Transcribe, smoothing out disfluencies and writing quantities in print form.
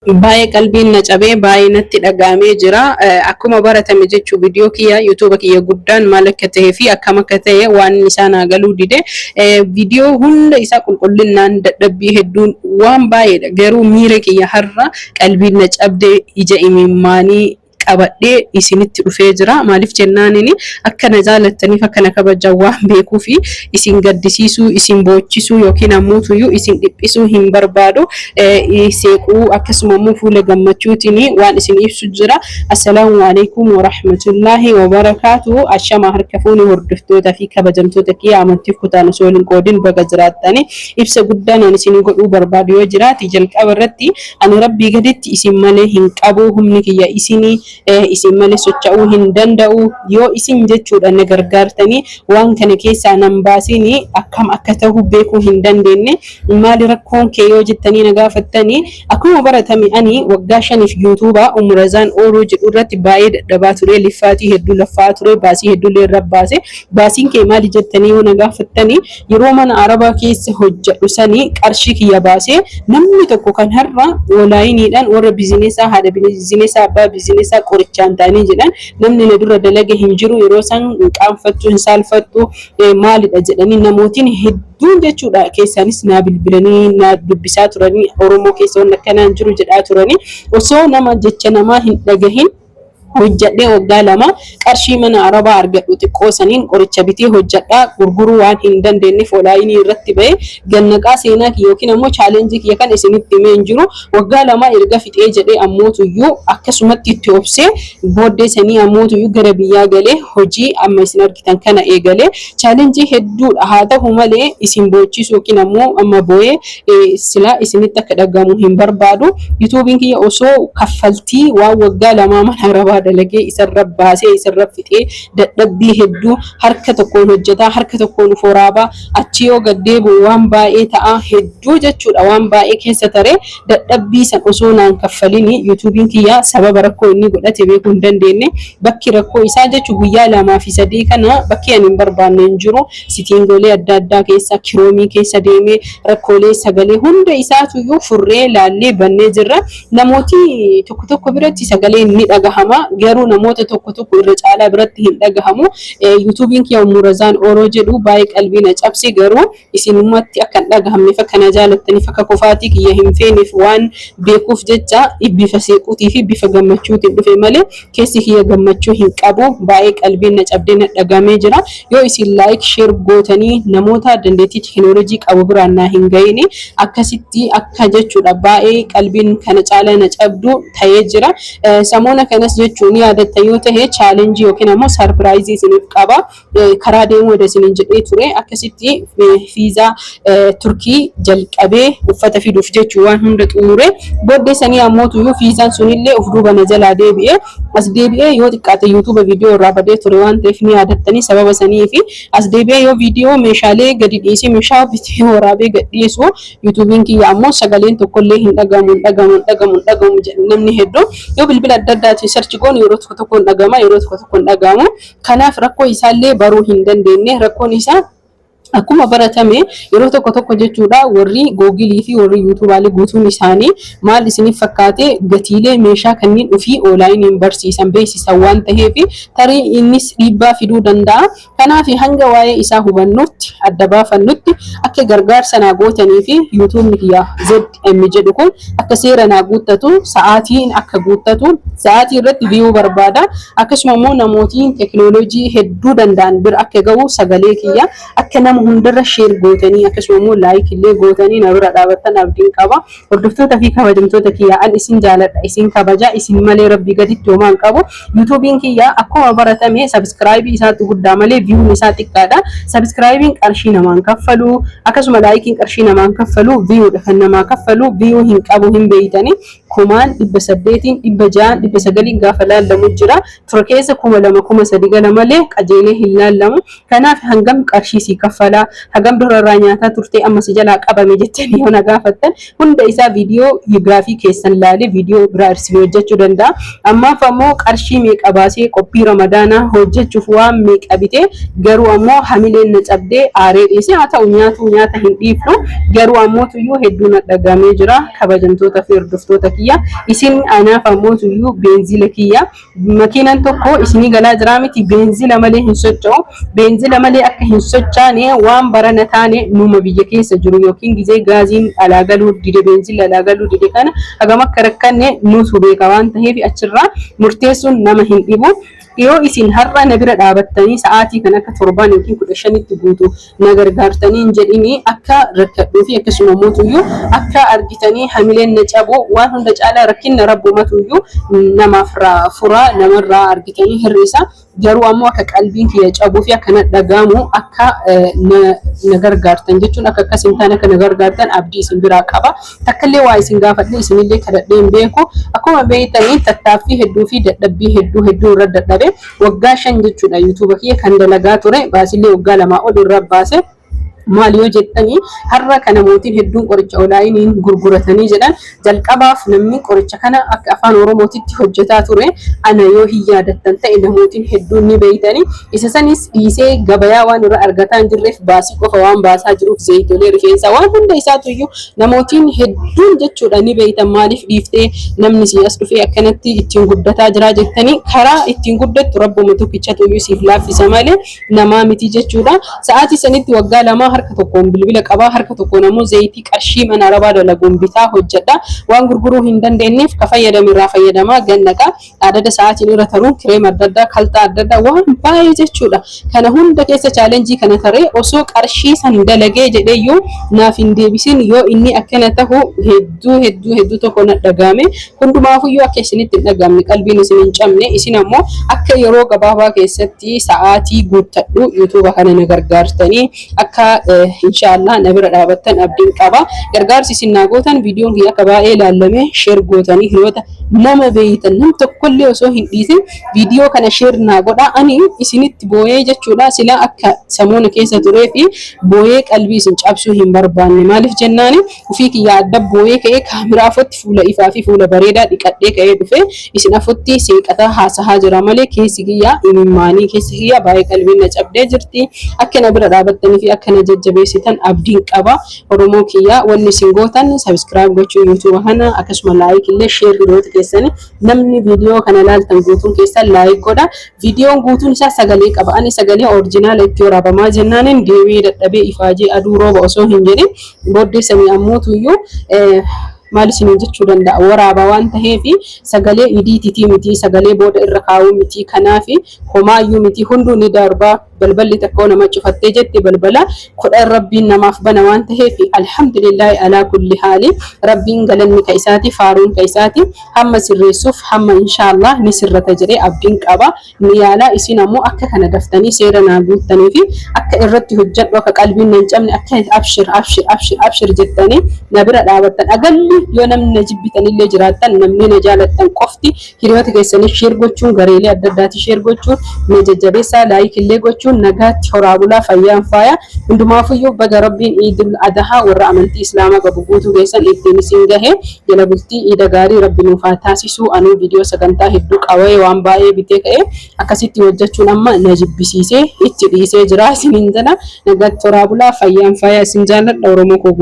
Baay'ee qalbiin na cabee baay'ee natti dhagahamee jira. Akkuma baratame jechuu viidiyoo kiyya YouTube kiyya guddaan maal akka ta'ee fi akkam akka ta'e waan isaa naa galuu dide. Viidiyoo hunda isaa qulqullinaan dadhabbii hedduun waan baay'eedha. Garuu miira kiyya har'a qalbiin na cabdee ija imimmaanii qabadhee isinitti dhufee jira. Maaliif jennaanini akkana jaalattaniif akkana kabajaa waan beekuuf isin gaddisiisuu, isin boochisuu yookiin ammoo tuyyuu isin dhiphisuu hin barbaadu. Seequu akkasuma immoo fuula gammachuutiin waan isin ibsu jira. Assalaamu alaykum wa rahmatullahi wa barakaatuhu. Ashama harka fuuni hordoftoota fi kabajamtoota kiyya amantiif kutaan osoo hin qoodin baga jiraattanii ibsa guddaan ani isin godhuu barbaadu yoo jiraati jalqaba irratti ani rabbii gaditti isin malee hin qabu humni kiyya isin malee socho'uu hin danda'u yoo isin jechuudha na gargaartanii waan kana keessaa nan baasini akkam akka ta'u beekuu hin dandeenye maali rakkoon kee yoo jettanii na gaafattanii akkuma baratame ani waggaa 5 YouTube'a Umrazaan Ooroo jedhu irratti baay'ee dadhabaa ture liffaatii hedduu laffaa ture baasii hedduu leerra baase baasiin kee maali jettanii yoo na gaafattanii yeroo mana Arabaa keessa hojjedhu sanii qarshii kiyya baase namni tokko kan har'a onlaayiniidhaan warra bizineesaa haadha bizineesaa abbaa bizineesaa qorichaan ta'anii jedhan namni na dura dalaga hin jiru yeroo san qaanfattu hin saalfattu maalidha jedhanii namootiin hedduun jechuudha keessaanis naa bilbilanii na dubbisaa turanii Oromoo keessa waan akkanaan jiru jedhaa turanii osoo nama jecha namaa hin dhagahin hojjadhee waggaa 2 qarshii mana Arabaa argadhu xiqqoo saniin qoricha bitee hojjadhaa gurguruu waan hin dandeenyeef onlaayinii irratti ba'e gannaqaa seenaa yookiin ammoo chaalenjii kiyya kan isinitti himee hin jiru waggaa 2 erga fixee jedhee ammootuyyuu akkasumatti itti obsee booddee sanii ammootuyyuu gara biyyaa galee hojii amma isin argitan kana eegalee chaalenjii hedduudha haa ta'u malee isin boochisuu yookiin ammoo amma boo'ee silaa isinitti akka dhagamu hin barbaadu YouTubein kiyya osoo kaffaltii waan waggaa 2 mana Arabaa dalagee isarra baasee isarra fixee dadhabbii hedduu harka tokkoon hojjetaa harka tokkoon foraabaa achi yoo gaddeebu waan baay'ee ta'a hedduu jechuudha waan baay'ee keessa taree dadhabbii san osoo naan kaffalini YouTubein kiyya sababa rakkoo inni godhate beekuu hin dandeenye bakki rakkoo isaa jechuun guyyaa 2 fi 3 kana bakki ani hin barbaanne hin jiru sitiingolee adda addaa keessa kiroomii keessa deemee rakkoolee sagalee hunda isaatuyyuu furree laallee bannee jirra namooti tokko biratti sagalee ni dhagahama garuu namoota tokko irra caalaa biratti hin dhagahamu YouTubein kiyya Umrazaan Ooroo jedhu baay'ee qalbii na cabse garuu isinumatti akka hin dhagahamneef akka na jaalattaniif akka kofaatii kiyya hin feeneef waan beekuuf jecha bifa seequutii fi bifa gammachuutiin dhufe malee keessi kiyya gammachuu hin qabu baay'ee qalbiin na cabdee na dhagamee jira yoo isin like share gootanii namoota dandeettii teknooloojii qabu biraan na hin ga'ini akkasitti akka jechuudha baay'ee qalbiin kana caalaa na cabdu ta'ee jira samoona kanas jechuudha ni yaadatta yoo ta'e challenge yookiin ammoo surprise isiniif qaba karaa deemuu isiniin jedhee ture akkasitti fiizaa Turkii jalqabee uffata fiduuf jechuu waan hunda xumure booddee sanii ammootuyyuu fiizaan sunillee of duuba na jalaa deebi'ee as deebi'ee yoo xiqqaate YouTube viidiyoo irraa badee ture waan ta'eef ni yaadattanii sababa sanii fi as deebi'ee yoo viidiyoo meeshaalee gadi dhiisee meeshaa bitee waraabee gad dhiisu YouTubein kiyya ammoo sagaleen tokkollee hin dhagamu namni hedduu yoo bilbila adda addaatiin search goon yeroo tokko dhagama yeroo tokko dhagamu kanaaf rakkoo isaallee baruu hin dandeenye rakkoon isaa akkuma baratame yeroo tokko jechuudha warri Google fi warri YouTube'aalee guutuun isaanii maal isiniif fakkaate gatiilee meeshaa kanneen ofii onlaayiniin barsiisan beeksisan waan ta'eef tarii innis dhiibbaa fiduu danda'a kanaaf hanga waa'ee isaa hubannutti adda baafannutti akka gargaarsa naa gootanii fi YouTube'n kiyya ZM jedhu kun akka seera naa guuttatu sa'aatiin akka guuttatu sa'aatii irratti view barbaada akkasuma immoo namootiin teknooloojii hedduu danda'an bira akka ga'u sagalee kiyya akka nama hundarra share gootanii akkasuma immoo like illee gootanii na bira dhaabatan abdiin qaba hordoftoota fi kabajamtoota kiyya an isin jaaladha isin kabaja isin malee rabbii gaditti homaan qabu YouTubein kiyya akkuma baratame subscribe isaatu guddaa malee view isaa xiqqaadha subscribein qarshii namaan kaffalu akkasuma likein qarshii namaan kaffalu view kan namaa kaffalu view hin qabu hin beeytanii kumaan 800 600 900 gaafa laallamu jira tura keessa 2000 gala malee qajeelee hin laallamu kanaaf hangam qarshii si kaffala hagam dorarraa nyaataa turte amma si jalaa qabame jettanii yoo na gaafattan hunda isaa viidiyoo giyoogiraafii keessan laalee viidiyoo biraa irsii hojjechuu danda'a ammaaf ammoo qarshii meeqa baasee qophii ramadaanaa hojjechuuf waan meeqa bitee garuu ammoo hamileen na cabdee aaree dhiisee haa ta'u nyaata hin dhiifnu garuu ammoo tuyyuu hedduu na dhagamee jira kabajamtoota fi hordoftoota kiyya isin anaaf ammoo tuyyu beenzila kiyya makiinan tokko isinii galaa jira miti beenzila malee hin socho'u beenzila malee akka hin sochaane waan barana taane numa biyya keessa jiru yookiin gizee gaaziin alaa galuu dide beenzila alaa galuu dide kana hagam akka rakkanne nutu beeka waan ta'eef achirraa murteessuun nama hin dhibu. Yoo isin har'a na bira dhaabattanii sa'aatii kan akka 7 yookiin 15tti guutuu na gargaartanii jedhini akka rakkadhuu fi akkasuma mootuyyuu akka argitanii hamileen na cabu waan hunda caalaa rakkinna rabbumatuyyuu namaaf fura namarraa argitanii hir'isa garuu ammoo akka qalbiin kiyya cabuu fi akka na dhagaamu akka na gargaartan jechuun akka akkasin taane akka na gargaartan abdii isin biraa qaba. Takkallee waa isin gaafadhe isinillee kadhadhee hin beeku akkuma beeytanii tattaaffii hedduu fi dadhabbii hedduu irra dadhabe waggaa 5 jechuudha YouTube kiyya kan dalagaa ture baasillee waggaa 2 ol irra baase maal yoo jettanii har'a kana mootiin hedduun qoricha olaayiniin gurguratanii jedhan jalqabaaf namni qoricha kana akka afaan oromootitti hojjetaa ture ana yoo hin yaadattan ta'e namootiin hedduun ni beeytanii isa sanis dhiisee gabayaa waan irra argataa hin jirreef baasii qofa waan baasaa jiruuf zayitolee rifeensaa waan hunda isaatu iyyuu namootiin hedduun jechuudha ni beeytan maaliif dhiiftee namni si as dhufee akkanatti ittiin guddataa jira jettanii karaa ittiin guddattu rabbuma tokkichatu iyyuu siif laaffisa malee namaa miti jechuudha sa'aatii sanitti waggaa 2 harka tokkoon bilbila qabaa harka tokkoon ammoo zayitii qarshii mana arabaa dalaguun bitaa hojjedha waan gurguruu hin dandeenyeef ka fayyadamirraa fayyadamaa gannaqa adada sa'aatiin irra taruun kireem adda addaa kaltaa adda addaa waan baay'ee jechuudha kana hunda keessa chaalenjii kana taree osoo qarshii san dalagee jedheeyyuu naaf hin deebisin yoo inni akkana tahu hedduu tokko na dhagaame hundumaafuyyuu akka isinitti hin dhagamne qalbiin isin hin cabne isin ammoo akka yeroo gabaabaa keessatti sa'aatii guuttadhu YouTube kana na gargaartanii akka inshallah na bira dhaabattan abdiin qaba gargaarsi isin naa gootan viidiyoon kiyya akka baay'ee ilaalame share gootanii hiriyoota nama beeytan nam tokkollee osoo hin dhiisin viidiyoo kana share naa godha ani isinitti booyee jechuudha sila akka samuuna keessa turee fi booyee qalbii isin cabsuu hin barbaanne maaliif jennaani ufii kiyya adda booyee ka'ee kaameraa afotti fuula ifaa fi fuula bareedaa dhiqadhee ka'ee dhufe isin afotti seeqataa haasahaa jira malee keessi kiyya imimmaanii keessi kiyya baay'ee qalbiin na cabdee jirti akka na bira dhaabattanii fi akka na jajjabeessitan abdiin qaba oromoo kiyya wanni isin gootan subscribe gochuu YouTube kana akkasuma like illee share hiriyoota keessanii namni viidiyoo kana ilaaltan guutuun keessan like godha viidiyoon guutuun isaa sagalee qaba ani sagalee original itti waraabamaa jennaanin deebii dadhabee ifaajee aduu rooba osoo hin jedhin booddee samii ammootuyyuu maal isin jechuu danda'a waraaba waan ta'eef sagalee idiititii miti sagalee booda irra kaa'uu miti kanaafi homaayyuu miti hunduu ni darba balballi tokko nama cufattee jetti balbala kudhan rabbiin namaaf bana waan ta'eef alhamdulillah ala kulli haali rabbiin galanni ka isaati faaruun ka isaati hamma sirreessuuf hamma inshallah ni sirrata jedhee abdiin qaba ni yaala isin ammoo akka kana daftanii seera naa guuttanii fi akka irratti hojjedhu akka qalbiin nan cabne akka abshir jettanii na bira dhaabattan agalli yoo namni na jibbitanillee jiraattan namni na jaalattan qofti hiriyoota keessanii share gochuun gareelee adda addaati share gochuun na jajjabeessaa like illee gochuun nagaatti horaa bulaa fayyaan faaya hundumaafuyyuu baga rabbiin iidul adhaa warra amantii islaamaa qabu guutuu keessan ittiin isin gahe jala bultii iida gaarii rabbi nuuf haa taasisuu anuu viidiyoo sagantaa hedduu qabee waan baay'ee bitee ka'e akkasitti hojjechuun amma na jibbisiisee itti dhiisee jira isiniin jala nagaatti horaa bulaa fayyaan faaya isin jaalladha oromoo koo